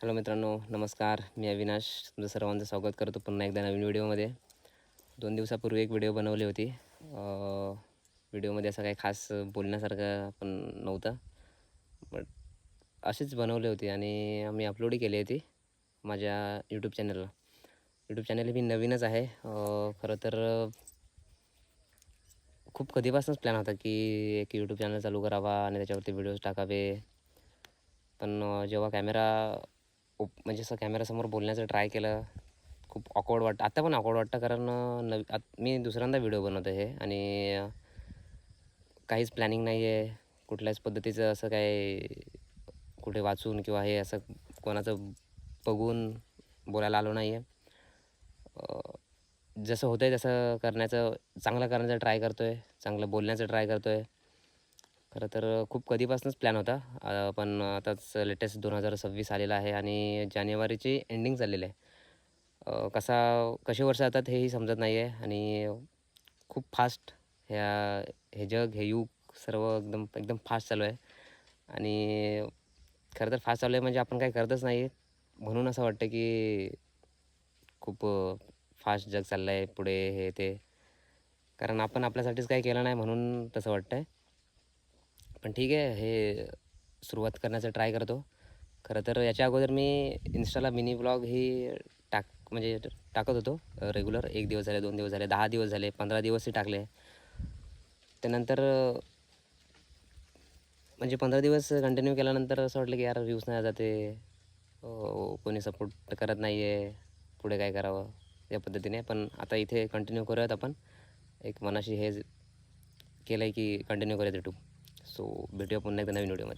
Hello मित्रांनो, नमस्कार. मी अविनाश. तुमचं सर्वांचं स्वागत करतो पुन्हा एकदा नवीन व्हिडिओमध्ये. 2 दिवसापूर्वी एक व्हिडिओ बनवली होती. व्हिडिओमध्ये असं काही खास बोलण्यासारखं पण नव्हतं. बट अशीच बनवली होती आणि मी अपलोडही केली होती माझ्या यूट्यूब चॅनलला. यूट्यूब चॅनल मी नवीनच आहे. खरं तर खूप कधीपासूनच प्लॅन होता की एक यूट्यूब चॅनल चालू करावा आणि त्याच्यावरती व्हिडिओज टाकावे. पण जेव्हा म्हणजे असं कॅमेरासमोर बोलण्याचं ट्राय केलं, खूप ऑकवर्ड वाटतं. आता पण ऑकवर्ड वाटतं कारण मी दुसऱ्यांदा व्हिडिओ बनवतो आहे आणि काहीच प्लॅनिंग नाही आहे. कुठल्याच पद्धतीचं असं काय कुठे वाचून किंवा हे असं कोणाचं बघून बोलायला आलो नाही आहे. जसं होतं आहे तसं चांगलं करण्याचा ट्राय करतो आहे, चांगलं बोलण्याचा ट्राय करतो आहे. खरं तर खूप कधीपासूनच प्लॅन होता. पण आताच लेटेस्ट 2026 आलेला आहे आणि जानेवारीची एंडिंग चाललेलं आहे. कसे वर्ष जातात हेही समजत नाही आहे आणि खूप फास्ट हे जग, हे युग सर्व एकदम एकदम फास्ट चालू आहे आणि खरं तर फास्ट चालू आहे म्हणजे आपण काही करतच नाही आहे. म्हणून असं वाटतं की खूप फास्ट जग चाललं आहे पुढे हे ते. कारण आपण आपल्यासाठीच काही केलं नाही म्हणून तसं वाटतं आहे. पण ठीक आहे, हे सुरुवात करण्याचा ट्राय करतो. खरं तर याच्या अगोदर मी इन्स्टाला मिनी व्लॉग ही म्हणजे टाकत होतो रेग्युलर. 1 दिवस झाले, 2 दिवस झाले, 10 दिवस झाले, 15 दिवसही टाकले. त्यानंतर म्हणजे 15 दिवस कंटिन्यू केल्यानंतर असं वाटलं की यार व्ह्यूज नाही जात आहे, कोणी सपोर्ट करत नाही आहे, पुढे काय करावं या पद्धतीने. पण आता इथे कंटिन्यू करूयात आपण. एक मनाशी हे केलं आहे की कंटिन्यू करूयात यूट्यूब. सो भेटूया पुन्हा एकदा नवीन व्हिडिओमध्ये.